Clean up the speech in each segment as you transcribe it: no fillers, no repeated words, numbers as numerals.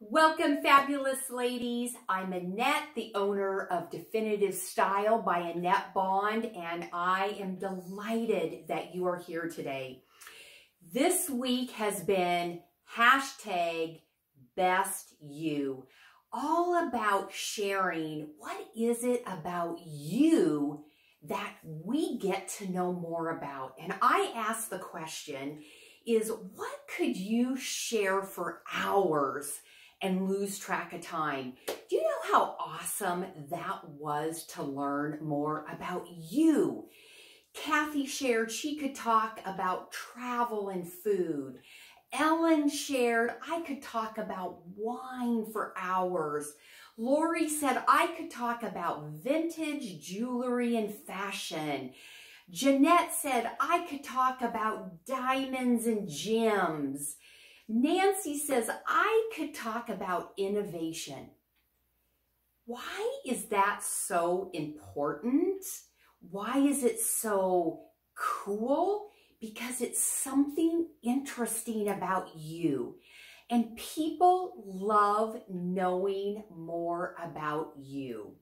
Welcome, fabulous ladies. I'm Annette, the owner of Definitive Style by Annette Bond, and I am delighted that you are here today. This week has been hashtag Best You, all about sharing what is it about you that we get to know more about. And I ask the question is, what could you share for hours and lose track of time? Do you know how awesome that was to learn more about you? Kathy shared she could talk about travel and food. Ellen shared I could talk about wine for hours. Lori said I could talk about vintage jewelry and fashion. Jeanette said I could talk about diamonds and gems. Nancy says I could talk about innovation. Why is that so important? Why is it so cool? Because it's something interesting about you. And people love knowing more about you.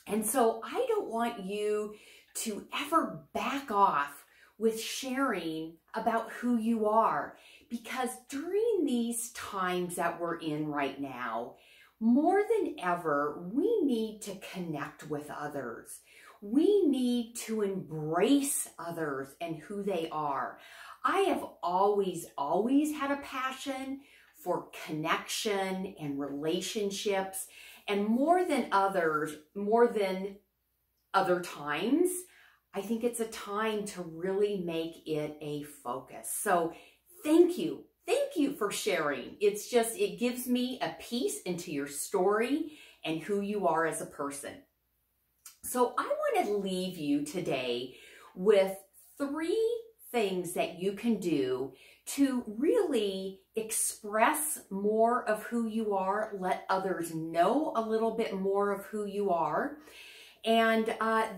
And so I don't want you to ever back off with sharing about who you are, because during these times that we're in right now, more than ever, we need to connect with others. We need to embrace others and who they are. I have always had a passion for connection and relationships, and more than other times, I think it's a time to really make it a focus. So thank you for sharing. It gives me a piece into your story and who you are as a person. So I want to leave you today with 3 things that you can do to really express more of who you are, let others know a little bit more of who you are. And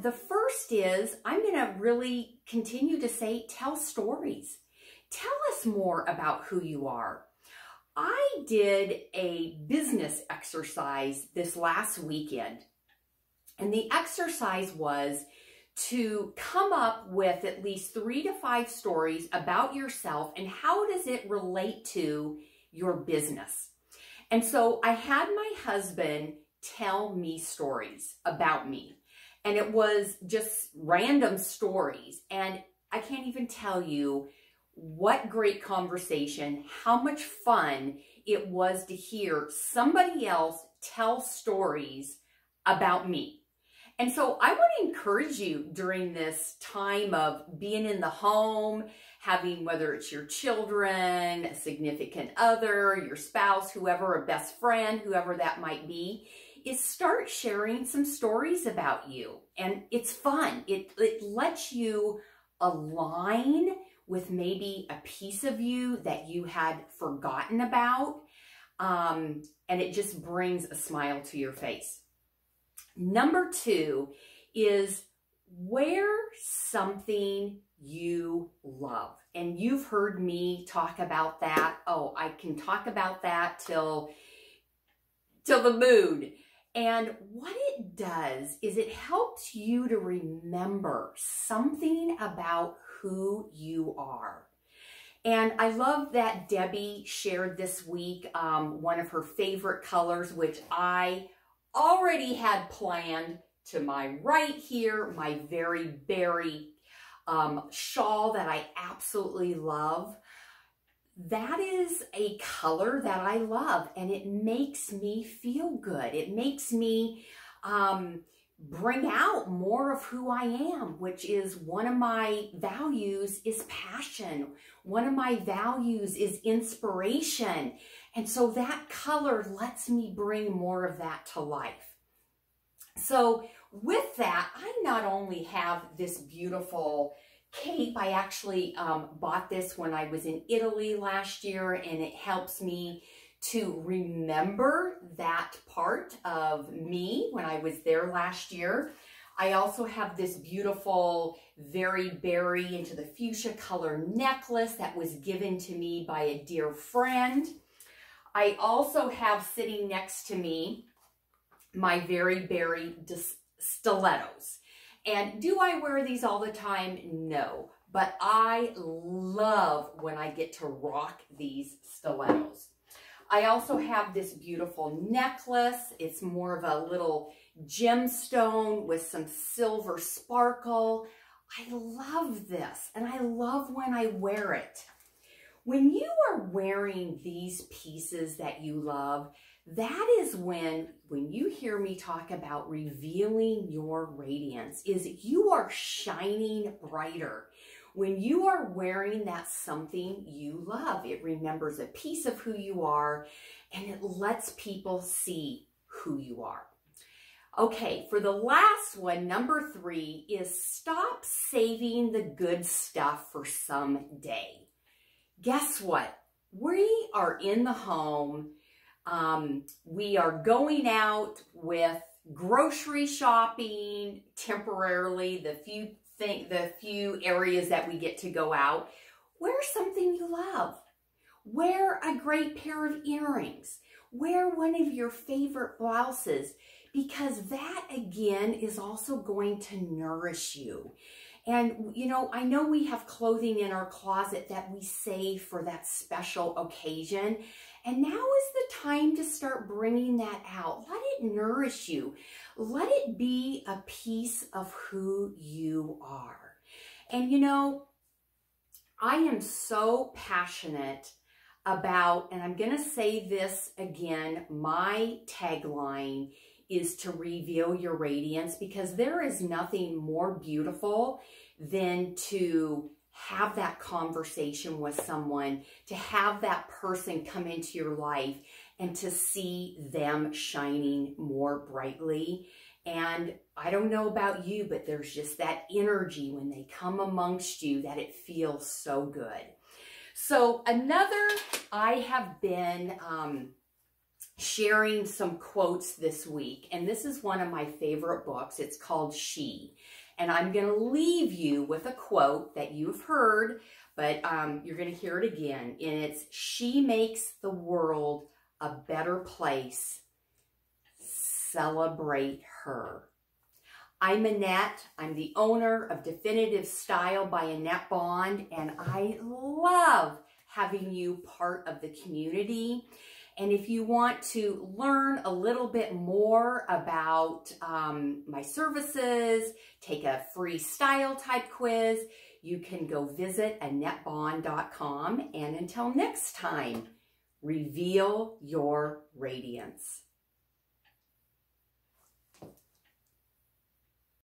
the first is, I'm going to really continue to say, tell stories. Tell us more about who you are. I did a business exercise this last weekend, and the exercise was to come up with at least 3 to 5 stories about yourself and how does it relate to your business. And so I had my husband tell me stories about me, and it was just random stories, and I can't even tell you what great conversation, how much fun it was to hear somebody else tell stories about me. And so I want to encourage you during this time of being in the home, having, whether it's your children, a significant other, your spouse, whoever, a best friend, whoever that might be, is start sharing some stories about you. And it's fun. It lets you align with maybe a piece of you that you had forgotten about. And it just brings a smile to your face. Number 2 is wear something you love. And you've heard me talk about that. Oh, I can talk about that till the moon. And what it does is it helps you to remember something about who you are. And I love that Debbie shared this week one of her favorite colors, which I already had planned to my right here, my very berry shawl that I absolutely love. That is a color that I love, and it makes me feel good. It makes me bring out more of who I am, which is one of my values is passion. One of my values is inspiration. And so that color lets me bring more of that to life. So with that, I not only have this beautiful cape. I actually bought this when I was in Italy last year, and it helps me to remember that part of me when I was there last year. I also have this beautiful, very berry into the fuchsia color necklace that was given to me by a dear friend. I also have sitting next to me my Very Berry stilettos. And do I wear these all the time? No. But I love when I get to rock these stilettos. I also have this beautiful necklace. It's more of a little gemstone with some silver sparkle. I love this, and I love when I wear it. When you are wearing these pieces that you love, that is when you hear me talk about revealing your radiance, is you are shining brighter. When you are wearing that something you love, it remembers a piece of who you are, and it lets people see who you are. Okay, for the last one, number 3, is stop saving the good stuff for someday. Guess what? We are in the home. We are going out with grocery shopping temporarily, the few areas that we get to go out. Wear something you love. Wear a great pair of earrings. Wear one of your favorite blouses, because that again is also going to nourish you. And you know, I know we have clothing in our closet that we save for that special occasion. And now is the time to start bringing that out. Let it nourish you. Let it be a piece of who you are. And you know, I am so passionate about, and I'm going to say this again, my tagline is to reveal your radiance, because there is nothing more beautiful than to have that conversation with someone, to have that person come into your life and to see them shining more brightly. And I don't know about you, but there's just that energy when they come amongst you that it feels so good. So I have been sharing some quotes this week, and this is one of my favorite books. It's called She. And I'm going to leave you with a quote that you've heard, but you're going to hear it again. And it's, she makes the world a better place. Celebrate her. I'm Annette. I'm the owner of Definitive Style by Annette Bond, and I love having you part of the community. And if you want to learn a little bit more about my services, take a free style type quiz, you can go visit AnnetteBond.com. And until next time, reveal your radiance.